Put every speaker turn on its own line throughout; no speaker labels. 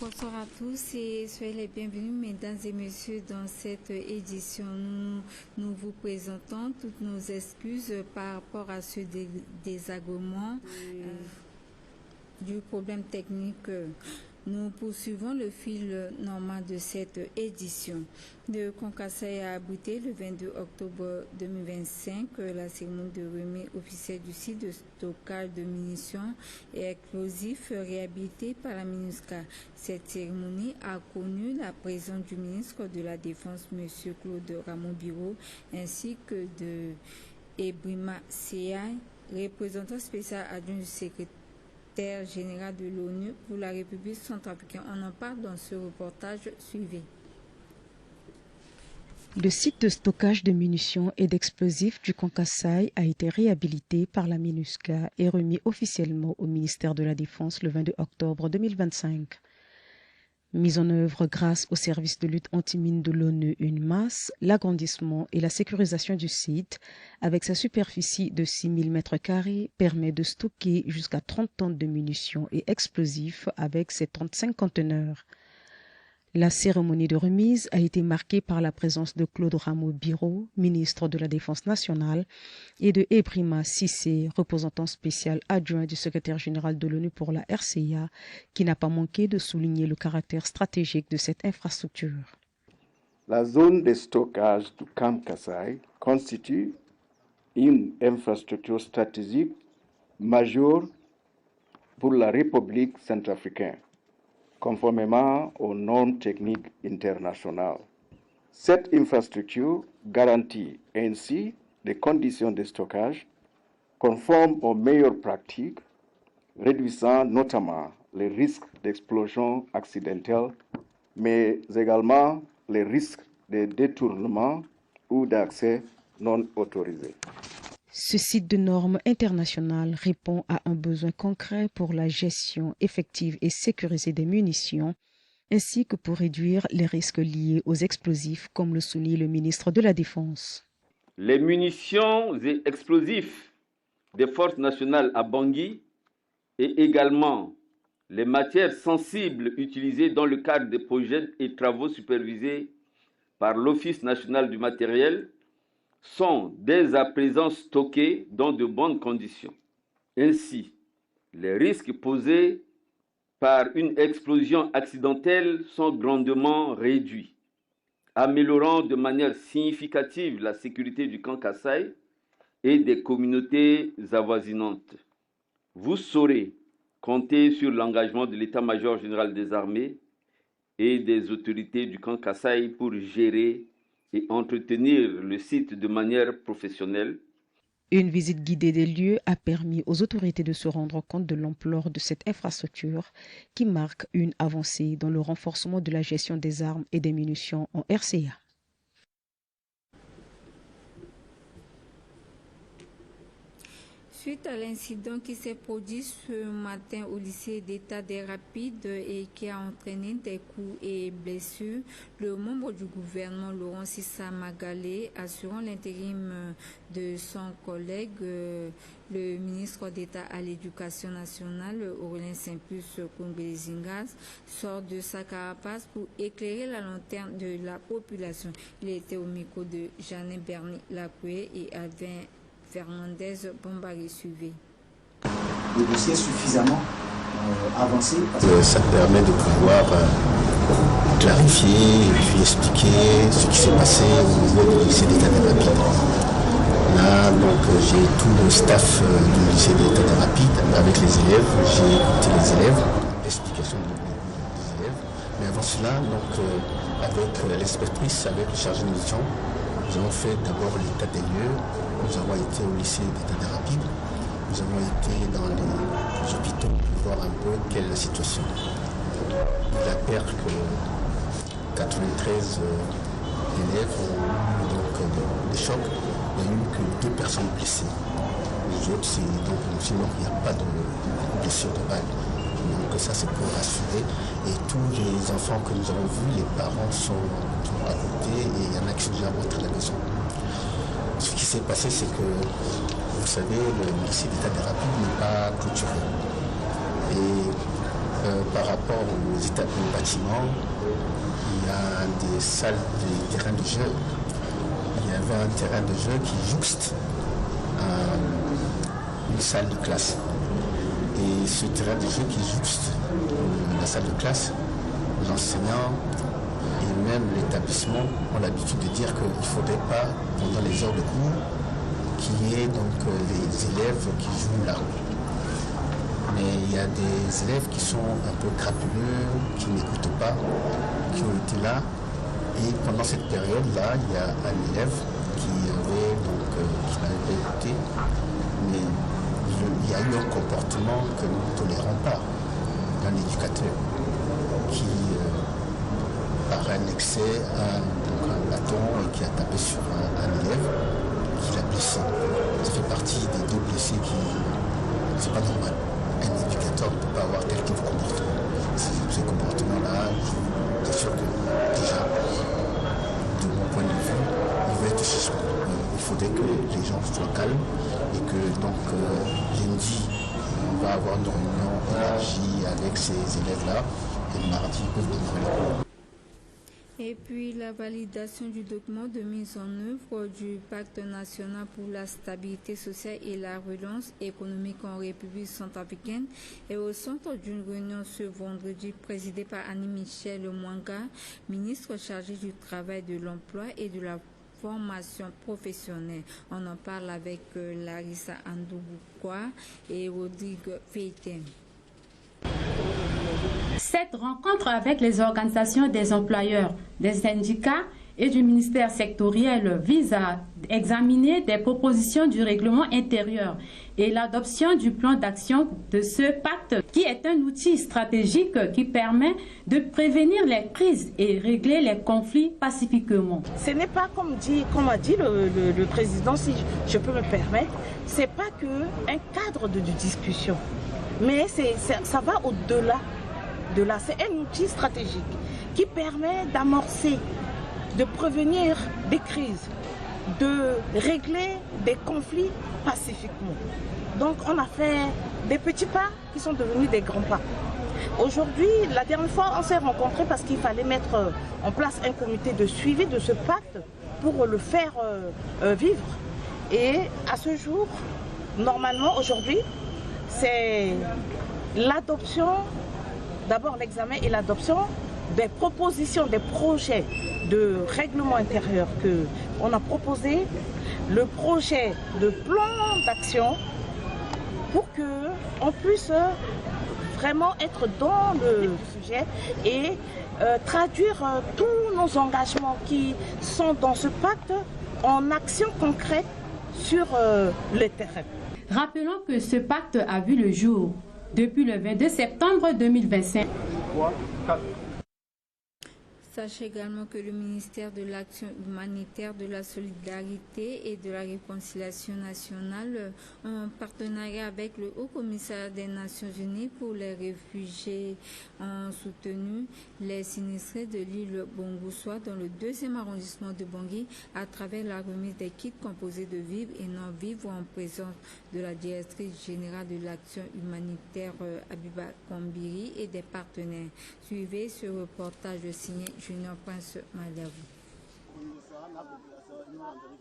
Bonsoir à tous et soyez les bienvenus, mesdames et messieurs, dans cette édition. Nous vous présentons toutes nos excuses par rapport à ce désagrément du problème technique. Nous poursuivons le fil normal de cette édition. Le Concassai a abrité le 22 octobre 2025 la cérémonie de remise officielle du site de stockage de munitions et explosifs réhabilité par la MINUSCA. Cette cérémonie a connu la présence du ministre de la Défense, M. Claude Ramon-Biro, ainsi que de Ebrima Seyaï, représentant spécial adjoint du secrétaire général de l'ONU pour la République centrafricaine. On en parle dans ce reportage suivi.
Le site de stockage de munitions et d'explosifs du Concassai a été réhabilité par la MINUSCA et remis officiellement au ministère de la Défense le 22 octobre 2025. Mise en œuvre grâce au service de lutte anti-mine de l'ONU UNMAS, l'agrandissement et la sécurisation du site, avec sa superficie de 6000 m², permet de stocker jusqu'à 30 tonnes de munitions et explosifs avec ses 35 conteneurs. La cérémonie de remise a été marquée par la présence de Claude Ramon-Biro, ministre de la Défense nationale, et de Ebrima Cissé, représentant spécial adjoint du secrétaire général de l'ONU pour la RCA, qui n'a pas manqué de souligner le caractère stratégique de cette infrastructure.
La zone de stockage du Camp Kassai constitue une infrastructure stratégique majeure pour la République centrafricaine, conformément aux normes techniques internationales. Cette infrastructure garantit ainsi des conditions de stockage conformes aux meilleures pratiques, réduisant notamment les risques d'explosion accidentelle, mais également les risques de détournement ou d'accès non autorisé.
Ce site de normes internationales répond à un besoin concret pour la gestion effective et sécurisée des munitions, ainsi que pour réduire les risques liés aux explosifs, comme le souligne le ministre de la Défense.
Les munitions et explosifs des forces nationales à Bangui et également les matières sensibles utilisées dans le cadre des projets et travaux supervisés par l'Office national du matériel sont dès à présent stockés dans de bonnes conditions. Ainsi, les risques posés par une explosion accidentelle sont grandement réduits, améliorant de manière significative la sécurité du Camp Kassai et des communautés avoisinantes. Vous saurez compter sur l'engagement de l'état-major général des armées et des autorités du Camp Kassai pour gérer et entretenir le site de manière professionnelle.
Une visite guidée des lieux a permis aux autorités de se rendre compte de l'ampleur de cette infrastructure qui marque une avancée dans le renforcement de la gestion des armes et des munitions en RCA.
Suite à l'incident qui s'est produit ce matin au lycée d'État des Rapides et qui a entraîné des coups et blessures, le membre du gouvernement Laurent Sissa Magalé, assurant l'intérim de son collègue, le ministre d'État à l'Éducation nationale, Aurélien Saint-Plus Kongbezingas, sort de sa carapace pour éclairer la lanterne de la population. Il était au micro de Jeanne Berny-Lacoué et Advin Fernandez Bombari suivi.
Le dossier est suffisamment avancé.
Ça permet de pouvoir clarifier et puis expliquer ce qui s'est passé au niveau du lycée d'État des Rapides. Là, donc, j'ai tout le staff du lycée d'État des Rapides avec les élèves. J'ai écouté les élèves, l'explication des élèves. Mais avant cela, donc, avec l'inspectrice, avec le chargé de mission, nous avons fait d'abord l'état des lieux. Nous avons été au lycée d'État des Rapides. Nous avons été dans les hôpitaux pour voir un peu quelle est la situation. Il apparaît que 93 élèves ont eu donc des chocs. Il n'y a eu que 2 personnes blessées. Les autres, sinon il n'y a pas de blessure de balle. Donc ça, c'est pour rassurer. Et tous les enfants que nous avons vus, les parents sont à côté et il y en a qui sont déjà rentrés à la maison. Ce qui s'est passé, c'est que, vous savez, le lycée d'État des Rapides n'est pas clôturé. Et par rapport aux bâtiments, il y a des salles, des terrains de jeu. Il y avait un terrain de jeu qui jouxte une salle de classe. Et ce terrain de jeu qui jouxte la salle de classe, l'enseignant et même l'établissement ont l'habitude de dire qu'il ne faudrait pas, pendant les heures de cours, qu'il y ait donc les élèves qui jouent là. Mais il y a des élèves qui sont un peu crapuleux, qui n'écoutent pas, qui ont été là. Et pendant cette période-là, il y a un élève qui n'avait pas écouté, mais il y a eu un comportement que nous ne tolérons pas d'un éducateur qui, par un excès, un bâton et qui a tapé sur un élève qui l'a blessé. Ça fait partie des 2 blessés qui... c'est pas normal. Un éducateur ne peut pas avoir tel type de comportement. Ces comportements-là, c'est sûr que déjà, de mon point de vue, il va être suspect. Il faudrait que les gens soient calmes et que donc lundi, on va avoir une réunion élargie avec ces élèves-là et mardi, ils peuvent ouvrir les cours.
Et puis la validation du document de mise en œuvre du Pacte national pour la stabilité sociale et la relance économique en République centrafricaine est au centre d'une réunion ce vendredi présidée par Annie-Michel Mwanga, ministre chargée du travail, de l'emploi et de la formation professionnelle. On en parle avec Larissa Andouboukoua et Rodrigue Feiten.
Cette rencontre avec les organisations des employeurs, des syndicats et du ministère sectoriel vise à examiner des propositions du règlement intérieur et l'adoption du plan d'action de ce pacte qui est un outil stratégique qui permet de prévenir les crises et régler les conflits pacifiquement.
Ce n'est pas comme a dit le président, si je peux me permettre, ce n'est pas qu'un cadre de discussion, mais ça va au-delà. C'est un outil stratégique qui permet d'amorcer, de prévenir des crises, de régler des conflits pacifiquement. Donc on a fait des petits pas qui sont devenus des grands pas. Aujourd'hui, la dernière fois, on s'est rencontrés parce qu'il fallait mettre en place un comité de suivi de ce pacte pour le faire vivre. Et à ce jour, normalement aujourd'hui, c'est l'adoption, d'abord l'examen et l'adoption des propositions, des projets de règlement intérieur qu'on a proposé, le projet de plan d'action pour qu'on puisse vraiment être dans le sujet et traduire tous nos engagements qui sont dans ce pacte en actions concrètes sur le terrain.
Rappelons que ce pacte a vu le jour depuis le 22 septembre 2025.
Sachez également que le ministère de l'Action humanitaire, de la solidarité et de la réconciliation nationale, en partenariat avec le Haut-Commissariat des Nations Unies pour les réfugiés, ont soutenu les sinistrés de l'île Bongousoa dans le 2e arrondissement de Bangui à travers la remise des kits composés de vivres et non-vivres en présence de la directrice générale de l'Action humanitaire Abiba Kambiri et des partenaires. Suivez ce reportage signé Junior Prince Maliavou.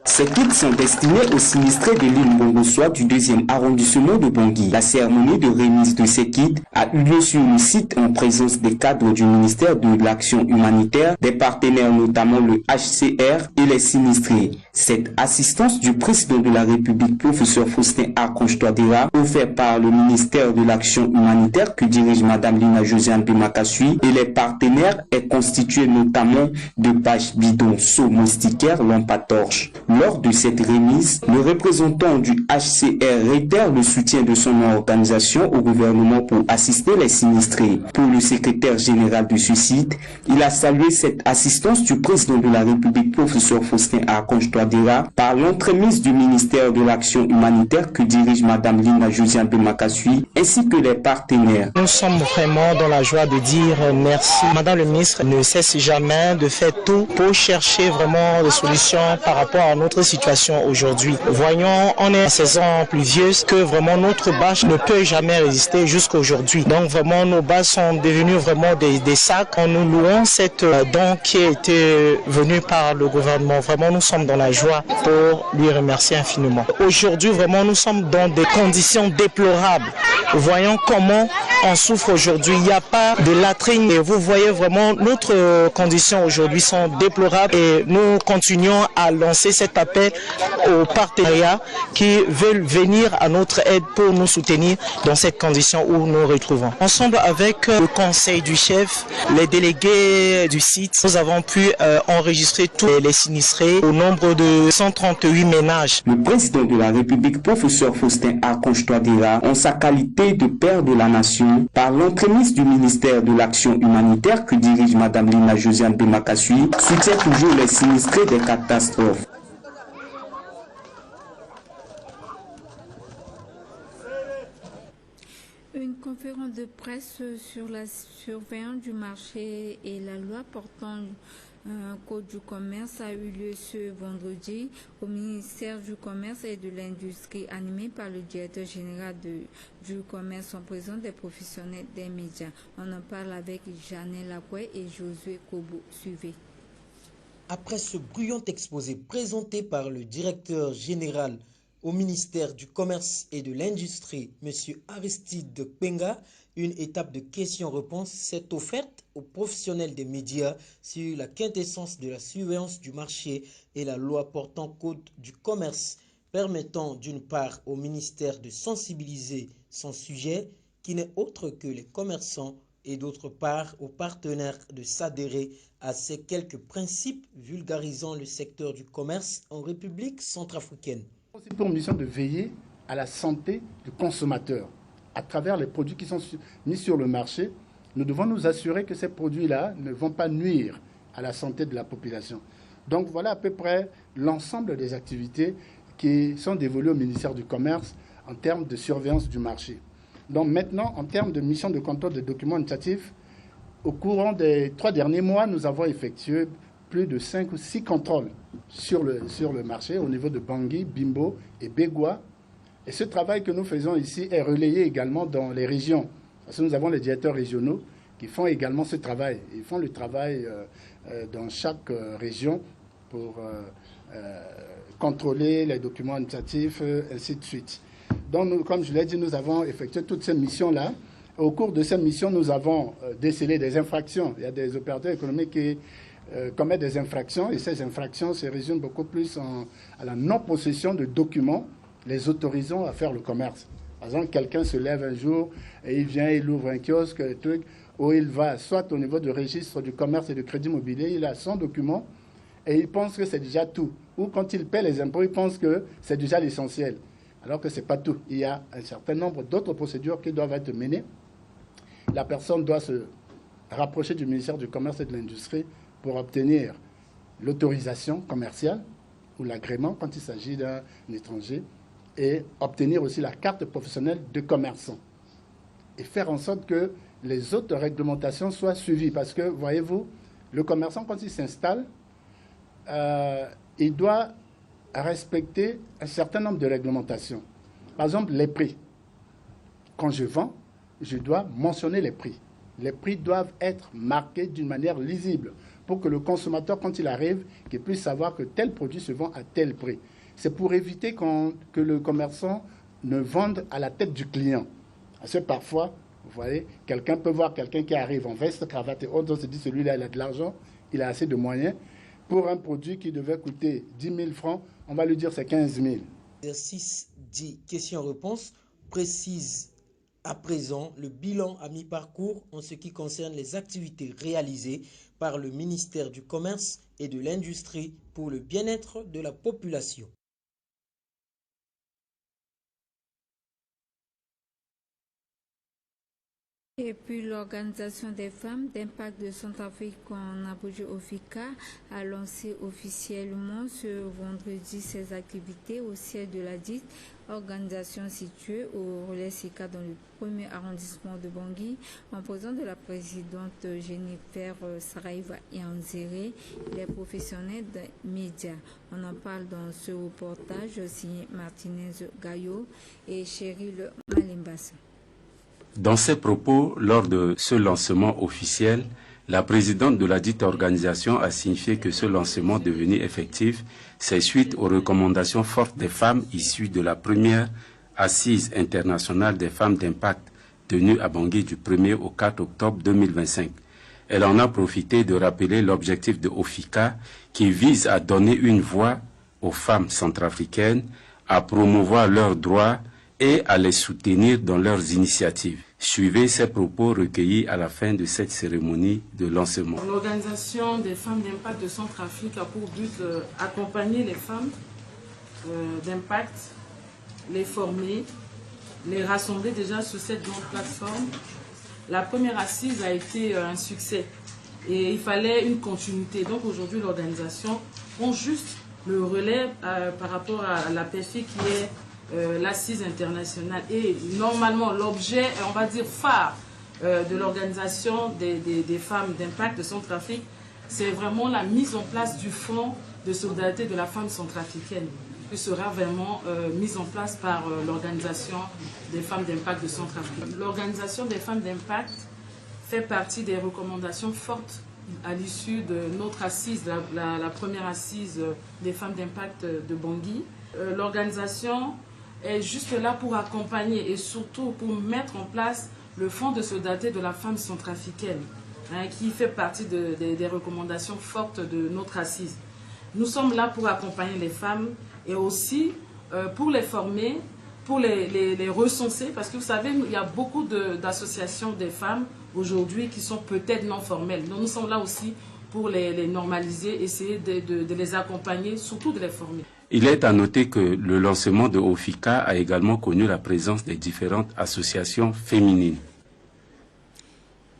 Ces kits sont destinés aux sinistrés de l'île Bongousoa du 2e arrondissement de Bangui. La cérémonie de remise de ces kits a eu lieu sur le site en présence des cadres du ministère de l'Action humanitaire, des partenaires notamment le HCR et les sinistrés. Cette assistance du président de la République, professeur Faustin Archange Touadéra, offerte par le ministère de l'Action humanitaire que dirige Madame Lina Josiane Bimakasui et les partenaires est constituée notamment de bâches bidons, seaux, moustiquaires, lampes à torches. Lors de cette remise, le représentant du HCR réitère le soutien de son organisation au gouvernement pour assister les sinistrés. Pour le secrétaire général de ce site, il a salué cette assistance du président de la République, professeur Faustin Archange Touadéra, Touadéra par l'entremise du ministère de l'Action humanitaire que dirige Madame Lina Josiane de Makasui ainsi que les partenaires.
Nous sommes vraiment dans la joie de dire merci. Madame le ministre ne cesse jamais de faire tout pour chercher vraiment des solutions par rapport à notre situation aujourd'hui. Voyons, on est en saison pluvieuse que vraiment notre bâche ne peut jamais résister jusqu'à aujourd'hui. Donc vraiment nos bâches sont devenues vraiment des sacs. Nous louons cette don qui a été venue par le gouvernement. Vraiment nous sommes dans la joie pour lui remercier infiniment. Aujourd'hui vraiment nous sommes dans des conditions déplorables. Voyons comment on souffre aujourd'hui. Il n'y a pas de latrine et vous voyez vraiment notre conditions aujourd'hui sont déplorables et nous continuons à lancer cet appel aux partenariats qui veulent venir à notre aide pour nous soutenir dans cette condition où nous nous retrouvons. Ensemble avec le conseil du chef, les délégués du site, nous avons pu enregistrer tous les sinistrés au nombre de 138 ménages.
Le président de la République, professeur Faustin Archange Touadéra, en sa qualité de père de la nation, par l'entremise du ministère de l'Action humanitaire que dirige Madame Lina Josiane de Makasui, soutient toujours les sinistrés des catastrophes.
Une conférence de presse sur la surveillance du marché et la loi portant Code du commerce a eu lieu ce vendredi au ministère du Commerce et de l'Industrie, animé par le directeur général du commerce en présence des professionnels des médias. On en parle avec Janelle Lacoué et Josué Kobo. Suivez.
Après ce brillant exposé présenté par le directeur général au ministère du Commerce et de l'Industrie, M. Aristide Penga, une étape de questions-réponses s'est offerte aux professionnels des médias sur la quintessence de la surveillance du marché et la loi portant Code du commerce, permettant d'une part au ministère de sensibiliser son sujet, qui n'est autre que les commerçants, et d'autre part aux partenaires de s'adhérer à ces quelques principes vulgarisant le secteur du commerce en République centrafricaine.
C'est pour mission de veiller à la santé du consommateur. À travers les produits qui sont mis sur le marché, nous devons nous assurer que ces produits-là ne vont pas nuire à la santé de la population. Donc voilà à peu près l'ensemble des activités qui sont dévolues au ministère du Commerce en termes de surveillance du marché. Donc maintenant, en termes de mission de contrôle des documents administratifs, au courant des 3 derniers mois, nous avons effectué plus de 5 ou 6 contrôles sur le marché au niveau de Bangui, Bimbo et Begwa. Et ce travail que nous faisons ici est relayé également dans les régions. Parce que nous avons les directeurs régionaux qui font également ce travail. Ils font le travail dans chaque région pour contrôler les documents administratifs, ainsi de suite. Donc, nous, comme je l'ai dit, nous avons effectué toutes ces missions-là. Au cours de ces missions, nous avons décelé des infractions. Il y a des opérateurs économiques qui commettent des infractions. Et ces infractions se résument beaucoup plus à la non-possession de documents les autorisant à faire le commerce. Par exemple, quelqu'un se lève un jour et il vient, il ouvre un kiosque, un truc, où il va soit au niveau du registre du commerce et du crédit immobilier, il a son document et il pense que c'est déjà tout. Ou quand il paie les impôts, il pense que c'est déjà l'essentiel. Alors que ce n'est pas tout. Il y a un certain nombre d'autres procédures qui doivent être menées. La personne doit se rapprocher du ministère du Commerce et de l'Industrie pour obtenir l'autorisation commerciale ou l'agrément quand il s'agit d'un étranger, et obtenir aussi la carte professionnelle de commerçant et faire en sorte que les autres réglementations soient suivies. Parce que, voyez-vous, le commerçant, quand il s'installe, il doit respecter un certain nombre de réglementations. Par exemple, les prix. Quand je vends, je dois mentionner les prix. Les prix doivent être marqués d'une manière lisible pour que le consommateur, quand il arrive, qu'il puisse savoir que tel produit se vend à tel prix. C'est pour éviter que le commerçant ne vende à la tête du client. Parce que parfois, vous voyez, quelqu'un peut voir quelqu'un qui arrive en veste, cravate et autres, on se dit celui-là, il a de l'argent, il a assez de moyens. Pour un produit qui devait coûter 10 000 francs, on va lui dire c'est 15 000.
L'exercice dit questions-réponses précise à présent le bilan à mi-parcours en ce qui concerne les activités réalisées par le ministère du Commerce et de l'Industrie pour le bien-être de la population.
Et puis l'Organisation des femmes d'impact de Centrafrique en Abuja OFICA a lancé officiellement ce vendredi ses activités au siège de la dite organisation située au relais SICA dans le premier arrondissement de Bangui, en présence de la présidente Jennifer Saraiva Yanzere, les professionnels des médias. On en parle dans ce reportage signé Martinez Gaillot et Cheryl Malimbas.
Dans ses propos, lors de ce lancement officiel, la présidente de la dite organisation a signifié que ce lancement devenu effectif, c'est suite aux recommandations fortes des femmes issues de la première assise internationale des femmes d'impact tenue à Bangui du 1er au 4 octobre 2025. Elle en a profité de rappeler l'objectif de OFICA qui vise à donner une voix aux femmes centrafricaines, à promouvoir leurs droits et à les soutenir dans leurs initiatives. Suivez ces propos recueillis à la fin de cette cérémonie de lancement.
L'Organisation des femmes d'impact de Centrafrique a pour but d'accompagner les femmes d'impact, les former, les rassembler déjà sur cette grande plateforme. La première assise a été un succès et il fallait une continuité. Donc aujourd'hui, l'organisation prend juste le relais par rapport à la PFI qui est l'assise internationale. Et normalement, l'objet, on va dire, phare de l'organisation des femmes d'impact de Centrafrique, c'est vraiment la mise en place du fonds de solidarité de la femme centrafricaine, qui sera vraiment mise en place par l'organisation des femmes d'impact de Centrafrique. L'organisation des femmes d'impact fait partie des recommandations fortes à l'issue de notre assise, la première assise des femmes d'impact de Bangui. L'organisation est juste là pour accompagner et surtout pour mettre en place le fonds de solidarité de la femme centrafricaine, qui fait partie des recommandations fortes de notre assise. Nous sommes là pour accompagner les femmes et aussi pour les former, pour les recenser, parce que vous savez, il y a beaucoup d'associations des femmes aujourd'hui qui sont peut-être non formelles. Donc nous sommes là aussi pour les normaliser, essayer de les accompagner, surtout de les former.
Il est à noter que le lancement de OFICA a également connu la présence des différentes associations féminines.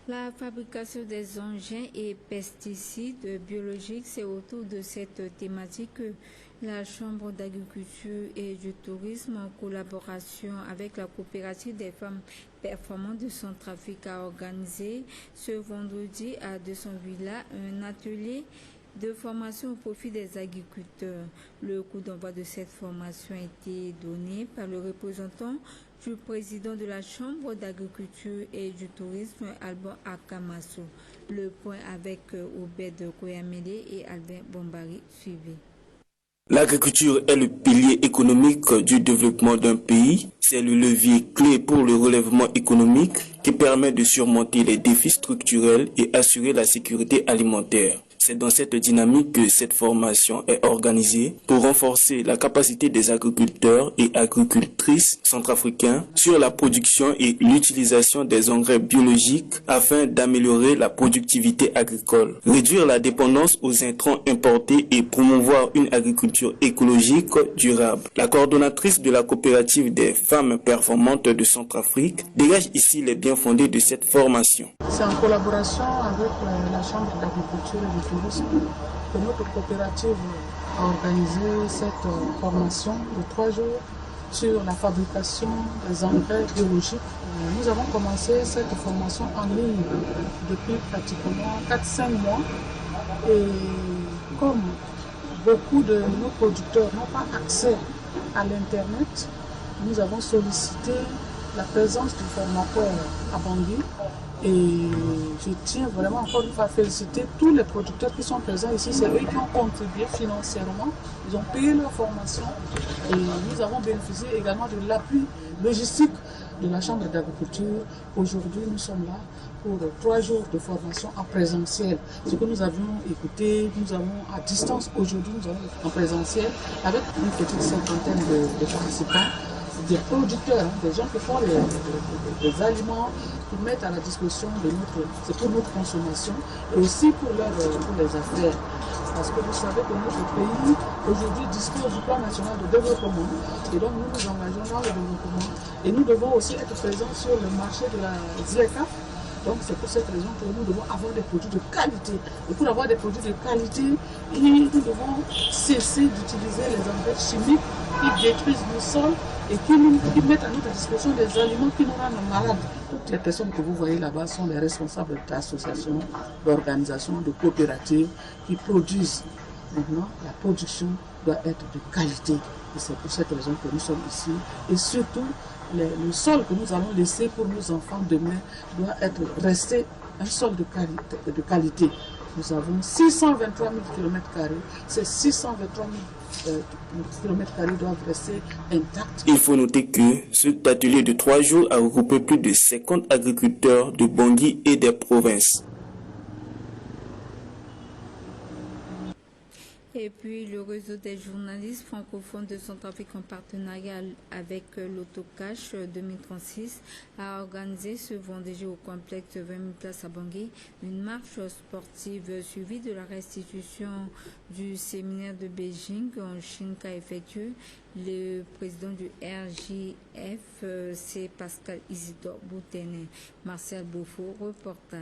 La fabrication des engins et pesticides biologiques, c'est autour de cette thématique que la Chambre d'agriculture et du tourisme, en collaboration avec la coopérative des femmes performantes de Centrafrique, a organisé ce vendredi à 200 Villas un atelier de formation au profit des agriculteurs. Le coup d'envoi de cette formation a été donné par le représentant du président de la Chambre d'agriculture et du tourisme, Albert Akamasso. Le point avec Obed Koyamele et Albert Bombari suivi.
L'agriculture est le pilier économique du développement d'un pays. C'est le levier clé pour le relèvement économique qui permet de surmonter les défis structurels et assurer la sécurité alimentaire. C'est dans cette dynamique que cette formation est organisée pour renforcer la capacité des agriculteurs et agricultrices centrafricains sur la production et l'utilisation des engrais biologiques afin d'améliorer la productivité agricole, réduire la dépendance aux intrants importés et promouvoir une agriculture écologique durable. La coordonnatrice de la coopérative des femmes performantes de Centrafrique dégage ici les biens fondés de cette formation.
C'est en collaboration avec la Chambre d'agriculture et du tourisme que notre coopérative a organisé cette formation de 3 jours sur la fabrication des engrais biologiques. Nous avons commencé cette formation en ligne depuis pratiquement 4-5 mois et comme beaucoup de nos producteurs n'ont pas accès à l'Internet, nous avons sollicité la présence du formateur à Bangui. Et je tiens vraiment encore une fois à féliciter tous les producteurs qui sont présents ici. C'est eux qui ont contribué financièrement. Ils ont payé leur formation. Et nous avons bénéficié également de l'appui logistique de la Chambre d'agriculture. Aujourd'hui, nous sommes là pour 3 jours de formation en présentiel. Ce que nous avions écouté, nous avons à distance. Aujourd'hui, nous avons en présentiel avec une petite cinquantaine de participants. des producteurs, des gens qui font des aliments, qui mettent à la disposition de c'est pour notre consommation et aussi pour les affaires. Parce que vous savez que notre pays aujourd'hui dispose du plan national de développement et donc nous nous engageons dans le développement et nous devons aussi être présents sur le marché de la ZLECAf. Donc c'est pour cette raison que nous devons avoir des produits de qualité. Et pour avoir des produits de qualité, nous devons cesser d'utiliser les engrais chimiques qui détruisent nos sols et qui mettent à notre disposition des aliments qui nous rendent malades. Toutes les personnes que vous voyez là-bas sont les responsables d'associations, d'organisations, de coopératives qui produisent. Maintenant, la production doit être de qualité. Et c'est pour cette raison que nous sommes ici. Et surtout, le sol que nous allons laisser pour nos enfants demain doit rester un sol de qualité. Nous avons 623 000 km². Ces 623 000 km² doivent rester intacts.
Il faut noter que cet atelier de 3 jours a regroupé plus de 50 agriculteurs de Bangui et des provinces.
Et puis le réseau des journalistes francophones de Centrafrique en partenariat avec l'Autocash 2036 a organisé ce vendredi au complexe 20 000 places à Bangui une marche sportive suivie de la restitution du séminaire de Beijing en Chine qu'a effectué le président du RJF, c'est Pascal Isidore Boutene. Marcel Beaufort, reportage.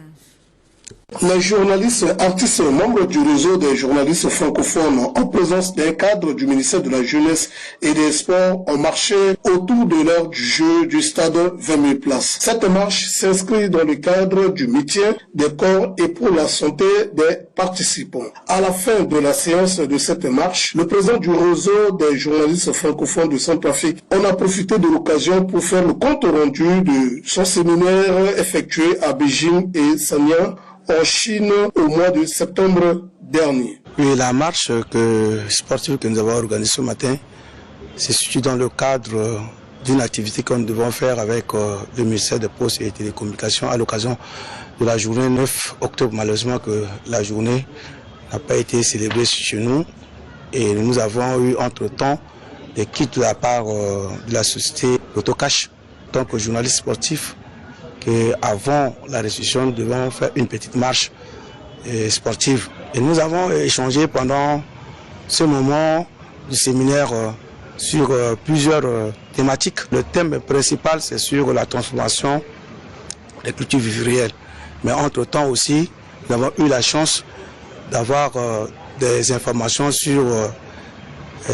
Les journalistes artistes membres du réseau des journalistes francophones en présence d'un cadre du ministère de la Jeunesse et des Sports ont marché autour de l'heure du jeu du stade 20 000 places. Cette marche s'inscrit dans le cadre du maintien des corps et pour la santé des participants. À la fin de la séance de cette marche, le président du réseau des journalistes francophones de Centrafrique en a profité de l'occasion pour faire le compte rendu de son séminaire effectué à Beijing et Sanya en Chine au mois de septembre dernier.
Oui, la marche sportive que nous avons organisée ce matin se situe dans le cadre d'une activité que nous devons faire avec le ministère des Postes et des Télécommunications à l'occasion de la journée 9 octobre. Malheureusement que la journée n'a pas été célébrée chez nous et nous avons eu entre-temps des kits de la part de la société Autocash, en tant que journaliste sportif, qu'avant la restitution, nous devons faire une petite marche sportive. Et nous avons échangé pendant ce moment du séminaire sur plusieurs thématiques. Le thème principal, c'est sur la transformation des cultures vivrières. Mais entre-temps aussi, nous avons eu la chance d'avoir des informations sur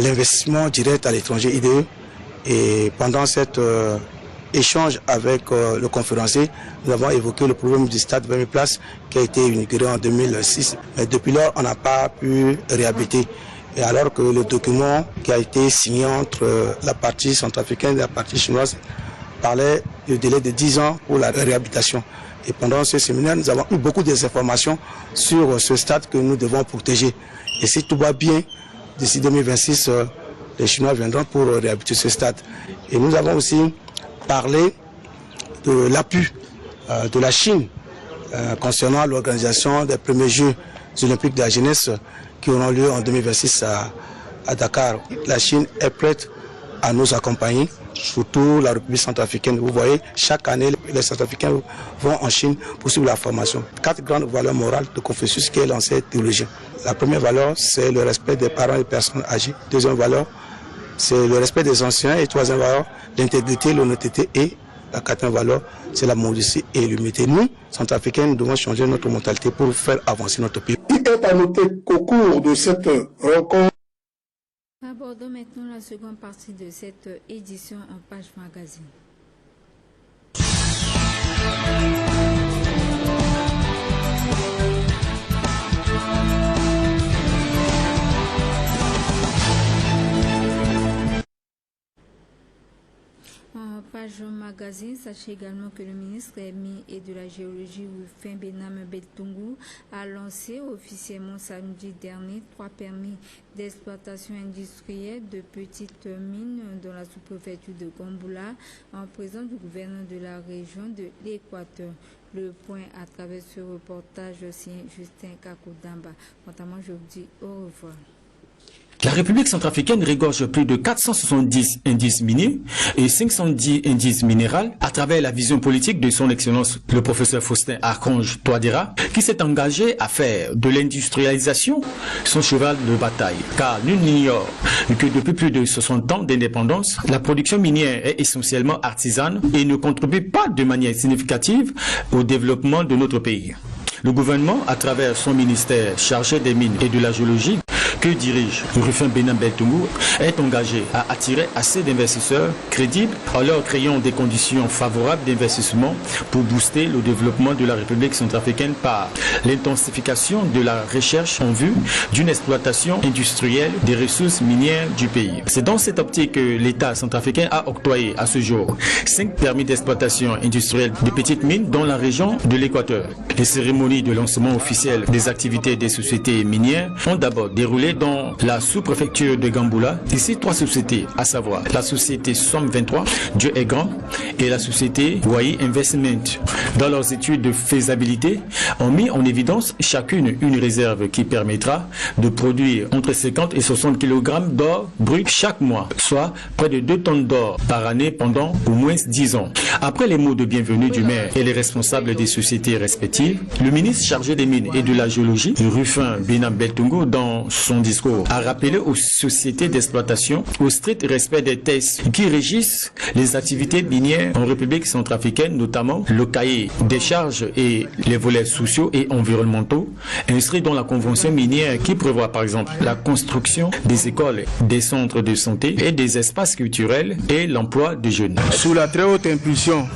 l'investissement direct à l'étranger, IDE. Et pendant cet échange avec le conférencier, nous avons évoqué le problème du stade 20 000 places qui a été inauguré en 2006. Mais depuis lors, on n'a pas pu réhabiliter. Et alors que le document qui a été signé entre la partie centrafricaine et la partie chinoise parlait du délai de 10 ans pour la réhabilitation. Et pendant ce séminaire, nous avons eu beaucoup d'informations sur ce stade que nous devons protéger. Et si tout va bien, d'ici 2026, les Chinois viendront pour réhabiliter ce stade. Et nous avons aussi parlé de l'appui de la Chine concernant l'organisation des premiers Jeux olympiques de la jeunesse qui auront lieu en 2026 à Dakar. La Chine est prête à nous accompagner, surtout la République centrafricaine. Vous voyez, chaque année, les Centrafricains vont en Chine pour suivre la formation. 4 grandes valeurs morales de Confucius qui est l'ancien théologien. La première valeur, c'est le respect des parents et des personnes âgées. Deuxième valeur, c'est le respect des anciens. Et troisième valeur, l'intégrité, l'honnêteté. Et la quatrième valeur, c'est la modestie et l'humilité. Nous, Centrafricains, nous devons changer notre mentalité pour faire avancer notre pays.
Il est à noter qu'au cours de cette rencontre,
abordons maintenant la seconde partie de cette édition en page magazine. En page magazine, sachez également que le ministre des Mines et de la Géologie, Rufin Benam Beltungu, a lancé officiellement samedi dernier 3 permis d'exploitation industrielle de petites mines dans la sous-préfecture de Gomboula, en présence du gouverneur de la région de l'Équateur. Le point à travers ce reportage, c'est Justin Kakoudamba. Quant à moi, je vous dis au revoir.
La République centrafricaine regorge plus de 470 indices miniers et 510 indices minéraux à travers la vision politique de son Excellence le professeur Faustin Archange Touadéra, qui s'est engagé à faire de l'industrialisation son cheval de bataille. Car nul n'ignore que depuis plus de 60 ans d'indépendance, la production minière est essentiellement artisane et ne contribue pas de manière significative au développement de notre pays. Le gouvernement, à travers son ministère chargé des mines et de la géologie, que dirige Rufin Bénin Beltoungou, est engagé à attirer assez d'investisseurs crédibles en leur créant des conditions favorables d'investissement pour booster le développement de la République centrafricaine par l'intensification de la recherche en vue d'une exploitation industrielle des ressources minières du pays. C'est dans cette optique que l'État centrafricain a octroyé à ce jour 5 permis d'exploitation industrielle de petites mines dans la région de l'Équateur. Les cérémonies de lancement officiel des activités des sociétés minières ont d'abord déroulé dans la sous-préfecture de Gamboula. Ici, 3 sociétés, à savoir la société Somme 23, Dieu est grand, et la société Wai Investment. Dans leurs études de faisabilité, ont mis en évidence chacune une réserve qui permettra de produire entre 50 et 60 kg d'or brut chaque mois, soit près de 2 tonnes d'or par année pendant au moins 10 ans. Après les mots de bienvenue du maire et les responsables des sociétés respectives, le ministre chargé des mines et de la géologie, Rufin Bénin Beltoungou, dans son discours, a rappelé aux sociétés d'exploitation au strict respect des textes qui régissent les activités minières en République centrafricaine, notamment le cahier des charges et les volets sociaux et environnementaux, inscrits dans la convention minière qui prévoit par exemple la construction des écoles, des centres de santé et des espaces culturels et l'emploi des jeunes.
Sous la très haute impulsion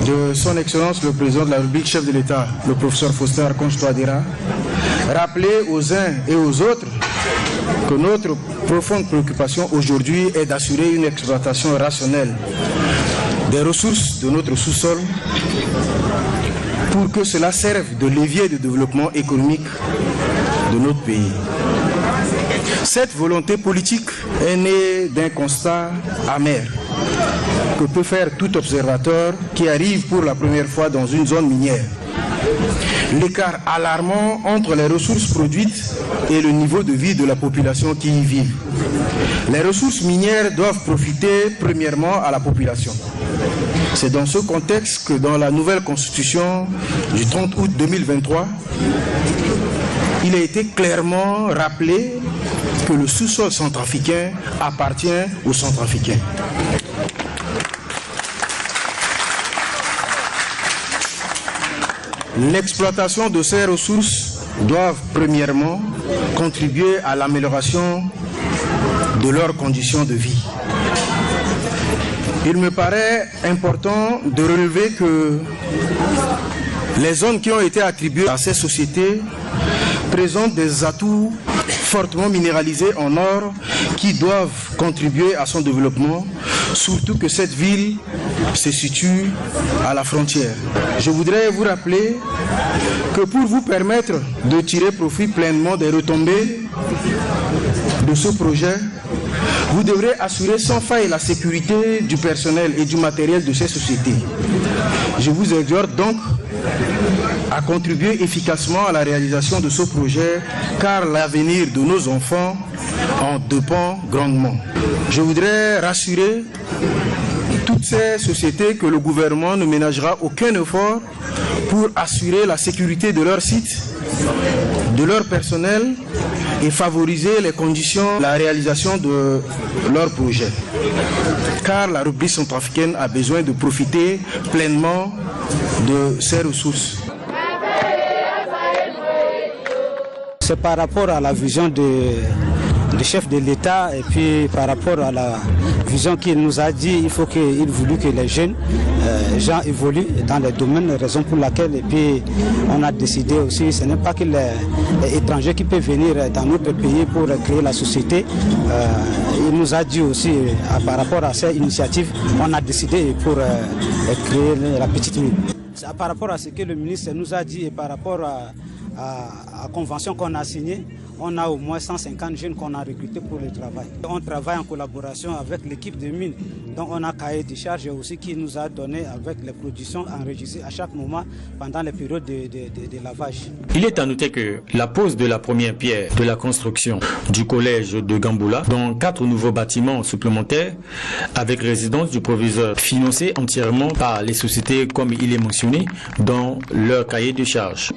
de son Excellence le Président de la République, chef de l'État, le professeur Faustin Archange Touadéra, rappeler aux uns et aux autres que notre profonde préoccupation aujourd'hui est d'assurer une exploitation rationnelle des ressources de notre sous-sol pour que cela serve de levier de développement économique de notre pays. Cette volonté politique est née d'un constat amer que peut faire tout observateur qui arrive pour la première fois dans une zone minière. L'écart alarmant entre les ressources produites et le niveau de vie de la population qui y vit. Les ressources minières doivent profiter premièrement à la population. C'est dans ce contexte que dans la nouvelle constitution du 30 août 2023, il a été clairement rappelé que le sous-sol centrafricain appartient aux Centrafricains. L'exploitation de ces ressources doit premièrement contribuer à l'amélioration de leurs conditions de vie. Il me paraît important de relever que les zones qui ont été attribuées à ces sociétés présentent des atouts fortement minéralisés en or qui doivent contribuer à son développement, surtout que cette ville se situe à la frontière. Je voudrais vous rappeler que pour vous permettre de tirer profit pleinement des retombées de ce projet, vous devrez assurer sans faille la sécurité du personnel et du matériel de ces sociétés. Je vous exhorte donc à contribuer efficacement à la réalisation de ce projet, car l'avenir de nos enfants en dépend grandement. Je voudrais rassurer toutes ces sociétés que le gouvernement ne ménagera aucun effort pour assurer la sécurité de leurs sites, de leur personnel et favoriser les conditions de la réalisation de leurs projets. Car la République centrafricaine a besoin de profiter pleinement de ses ressources.
C'est par rapport à la vision du chef de l'État et puis par rapport à la vision qu'il nous a dit, il voulut que les jeunes gens évoluent dans les domaines, raison pour laquelle et puis on a décidé aussi, ce n'est pas que les étrangers qui peuvent venir dans notre pays pour créer la société. Il nous a dit aussi par rapport à ces initiatives, on a décidé pour créer la petite mine. Par rapport à ce que le ministre nous a dit et par rapport à la convention qu'on a signée, on a au moins 150 jeunes qu'on a recrutés pour le travail. On travaille en collaboration avec l'équipe de mines. Donc on a cahier de charges aussi qui nous a donné avec les productions enregistrées à chaque moment pendant les périodes de lavage.
Il est à noter que la pose de la première pierre de la construction du collège de Gamboula, dont 4 nouveaux bâtiments supplémentaires avec résidence du proviseur, financés entièrement par les sociétés comme il est mentionné dans leur cahier de charges.